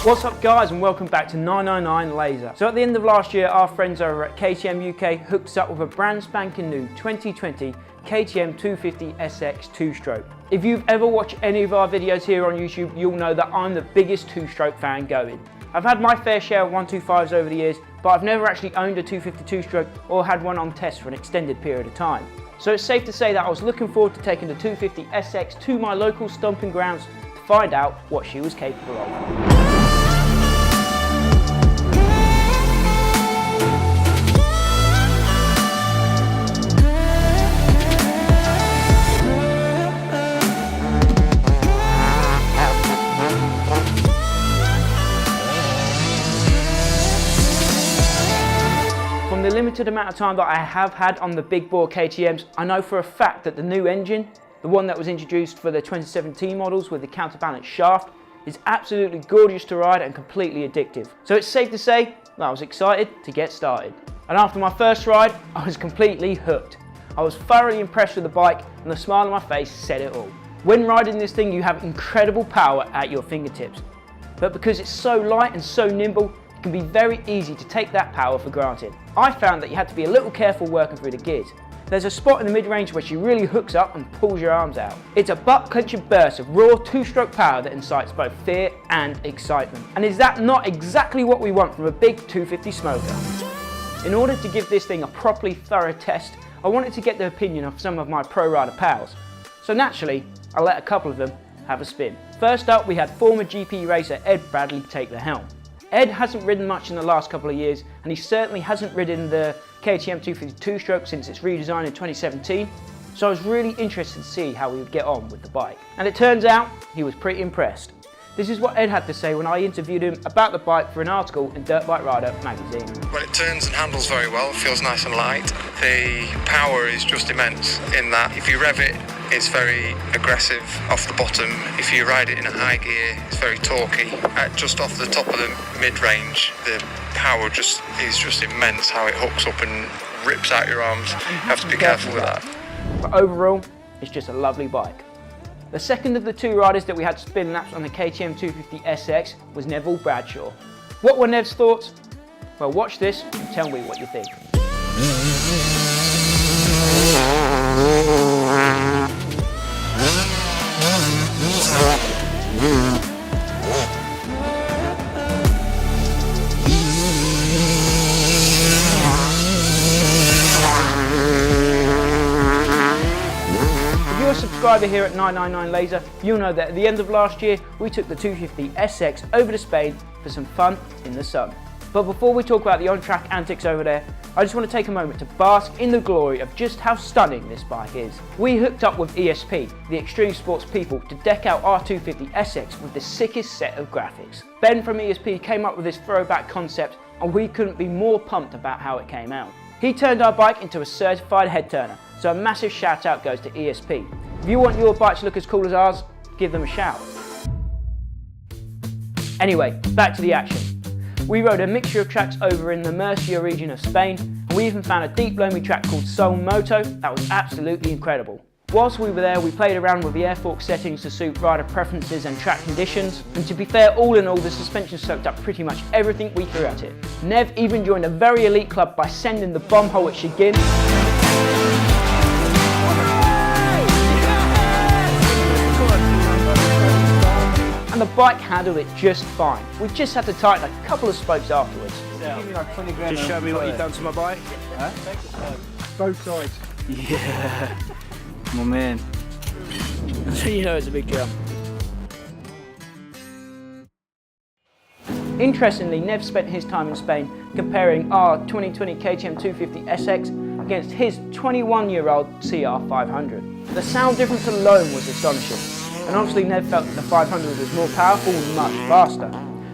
What's up guys, and welcome back to 999 Laser. So at the end of last year, our friends over at KTM UK hooked us up with a brand spanking new 2020 KTM 250SX two-stroke. If you've ever watched any of our videos here on YouTube, you'll know that I'm the biggest two-stroke fan going. I've had my fair share of 125s over the years, but I've never actually owned a 252 stroke or had one on test for an extended period of time. So it's safe to say that I was looking forward to taking the 250SX to my local stomping grounds to find out what she was capable of. From the limited amount of time that I have had on the big bore KTMs, I know for a fact that the new engine, the one that was introduced for the 2017 models with the counterbalance shaft, is absolutely gorgeous to ride and completely addictive. So it's safe to say that I was excited to get started. And after my first ride, I was completely hooked. I was thoroughly impressed with the bike, and the smile on my face said it all. When riding this thing, you have incredible power at your fingertips. But because it's so light and so nimble, it can be very easy to take that power for granted. I found that you had to be a little careful working through the gears. There's a spot in the mid-range where she really hooks up and pulls your arms out. It's a butt-clenching burst of raw two-stroke power that incites both fear and excitement. And is that not exactly what we want from a big 250 smoker? In order to give this thing a properly thorough test, I wanted to get the opinion of some of my pro rider pals. So naturally, I let a couple of them have a spin. First up, we had former GP racer Ed Bradley take the helm. Ed hasn't ridden much in the last couple of years, and he certainly hasn't ridden the KTM 250 stroke since its redesign in 2017, so I was really interested to see how he would get on with the bike. And it turns out he was pretty impressed. This is what Ed had to say when I interviewed him about the bike for an article in Dirt Bike Rider magazine. Well, it turns and handles very well, feels nice and light. The power is just immense in that if you rev it, it's very aggressive off the bottom. If you ride it in a high gear, it's very torquey. Just off the top of the mid-range, the power is just immense, how it hooks up and rips out your arms. You have to be careful with that. But overall, it's just a lovely bike. The second of the two riders that we had spin laps on the KTM 250SX was Neville Bradshaw. What were Nev's thoughts? Well, watch this and tell me what you think. If you're a subscriber here at 999 Laser, you'll know that at the end of last year, we took the 250SX over to Spain for some fun in the sun. But before we talk about the on-track antics over there, I just want to take a moment to bask in the glory of just how stunning this bike is. We hooked up with ESP, the Extreme Sports people, to deck out our 250SX with the sickest set of graphics. Ben from ESP came up with this throwback concept, and we couldn't be more pumped about how it came out. He turned our bike into a certified head turner, so a massive shout out goes to ESP. If you want your bike to look as cool as ours, give them a shout. Anyway, back to the action. We rode a mixture of tracks over in the Murcia region of Spain, and we even found a deep loamy track called Sol Moto that was absolutely incredible. Whilst we were there, we played around with the air fork settings to suit rider preferences and track conditions, and to be fair, all in all, the suspension soaked up pretty much everything we threw at it. Nev even joined a very elite club by sending the bomb hole at Shigin. And the bike handled it just fine. We just had to tighten a couple of spokes afterwards. Yeah. Give me like 20 grand. Just show me what you've done to my bike. Huh? Both sides. Yeah. My man. You know it's a big jump. Interestingly, Nev spent his time in Spain comparing our 2020 KTM 250SX against his 21-year-old CR500. The sound difference alone was astonishing. And obviously Nev felt that the 500 was more powerful and much faster.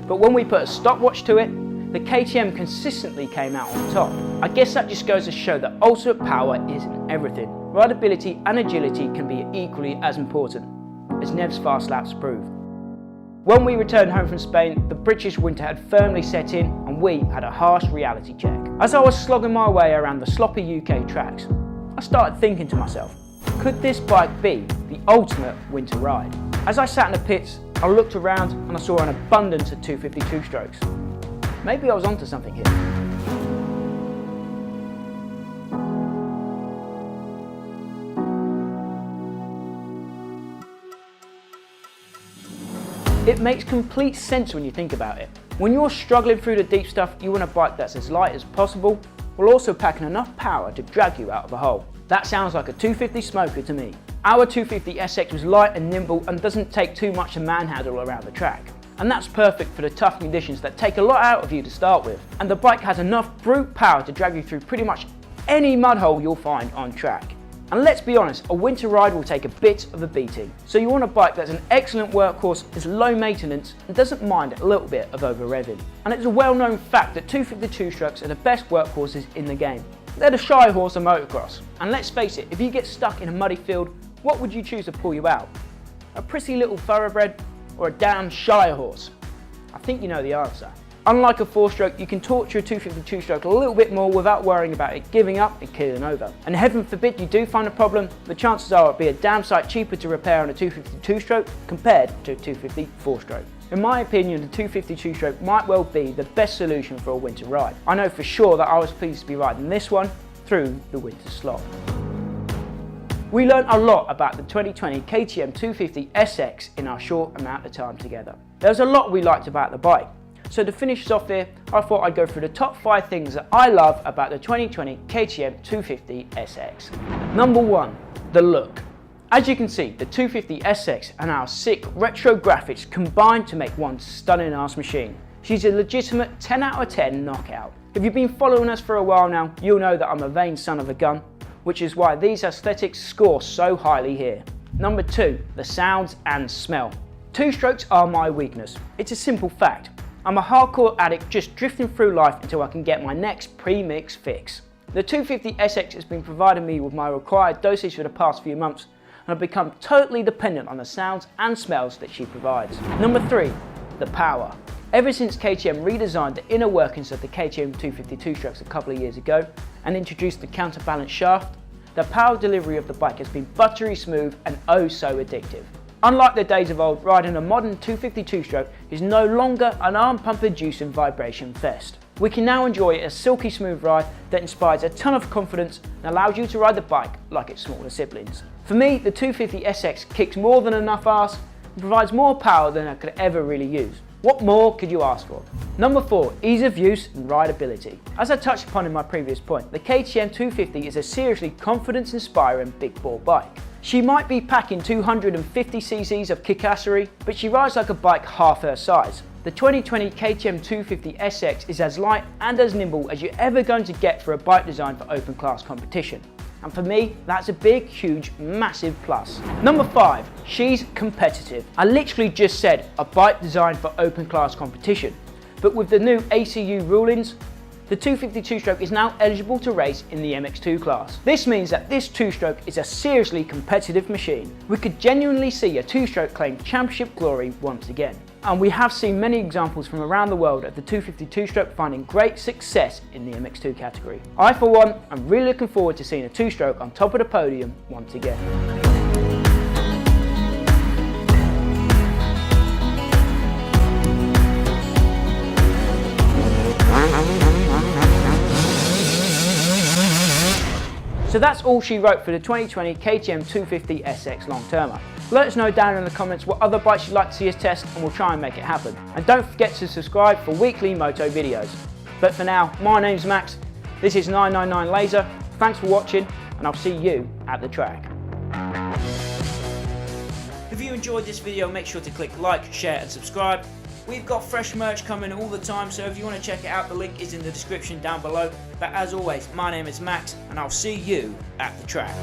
But when we put a stopwatch to it, the KTM consistently came out on top. I guess that just goes to show that ultimate power isn't everything. Rideability and agility can be equally as important, as Nev's fast laps prove. When we returned home from Spain, the British winter had firmly set in and we had a harsh reality check. As I was slogging my way around the sloppy UK tracks, I started thinking to myself, could this bike be the ultimate winter ride? As I sat in the pits, I looked around and I saw an abundance of 250 two-strokes. Maybe I was onto something here. It makes complete sense when you think about it. When you're struggling through the deep stuff, you want a bike that's as light as possible, while also packing enough power to drag you out of a hole. That sounds like a 250 smoker to me. Our 250SX was light and nimble and doesn't take too much to manhandle around the track. And that's perfect for the tough conditions that take a lot out of you to start with. And the bike has enough brute power to drag you through pretty much any mud hole you'll find on track. And let's be honest, a winter ride will take a bit of a beating. So you want a bike that's an excellent workhorse, is low maintenance, and doesn't mind a little bit of over revving. And it's a well-known fact that 250 two-strokes are the best workhorses in the game. They're the shy horse of motocross. And let's face it, if you get stuck in a muddy field, what would you choose to pull you out? A prissy little thoroughbred or a damn shy horse? I think you know the answer. Unlike a 4-stroke, you can torture a 250 two-stroke a little bit more without worrying about it giving up and keeling over. And heaven forbid you do find a problem, the chances are it'll be a damn sight cheaper to repair on a 250 two-stroke compared to a 250 4-stroke. In my opinion, the 250 two-stroke might well be the best solution for a winter ride. I know for sure that I was pleased to be riding this one through the winter slog. We learned a lot about the 2020 KTM 250SX in our short amount of time together. There was a lot we liked about the bike. So to finish us off here, I thought I'd go through the top 5 things that I love about the 2020 KTM 250SX. Number 1, the look. As you can see, the 250SX and our sick retro graphics combine to make one stunning ass machine. She's a legitimate 10 out of 10 knockout. If you've been following us for a while now, you'll know that I'm a vain son of a gun, which is why these aesthetics score so highly here. Number 2, the sounds and smell. Two-strokes are my weakness. It's a simple fact. I'm a hardcore addict just drifting through life until I can get my next pre-mix fix. The 250SX has been providing me with my required dosage for the past few months, and I've become totally dependent on the sounds and smells that she provides. Number 3, the power. Ever since KTM redesigned the inner workings of the KTM 250 two-strokes a couple of years ago and introduced the counterbalance shaft, the power delivery of the bike has been buttery smooth and oh so addictive. Unlike the days of old, riding a modern 250 two-stroke is no longer an arm pump inducing vibration fest. We can now enjoy a silky smooth ride that inspires a ton of confidence and allows you to ride the bike like its smaller siblings. For me, the 250SX kicks more than enough ass and provides more power than I could ever really use. What more could you ask for? Number 4, ease of use and rideability. As I touched upon in my previous point, the KTM 250 is a seriously confidence-inspiring big bore bike. She might be packing 250cc's of kickassery, but she rides like a bike half her size. The 2020 KTM 250SX is as light and as nimble as you're ever going to get for a bike designed for open class competition. And for me, that's a big, huge, massive plus. Number 5, she's competitive. I literally just said a bike designed for open class competition, but with the new ACU rulings, the 250 two-stroke is now eligible to race in the MX2 class. This means that this two-stroke is a seriously competitive machine. We could genuinely see a two-stroke claim championship glory once again. And we have seen many examples from around the world of the 250 two-stroke finding great success in the MX2 category. I, for one, am really looking forward to seeing a two-stroke on top of the podium once again. So that's all she wrote for the 2020 KTM 250SX long-termer. Let us know down in the comments what other bikes you'd like to see us test and we'll try and make it happen. And don't forget to subscribe for weekly moto videos. But for now, my name's Max, this is 999 Laser, thanks for watching and I'll see you at the track. If you enjoyed this video, make sure to click like, share and subscribe. We've got fresh merch coming all the time, so if you want to check it out, the link is in the description down below. But as always, my name is Max, and I'll see you at the track.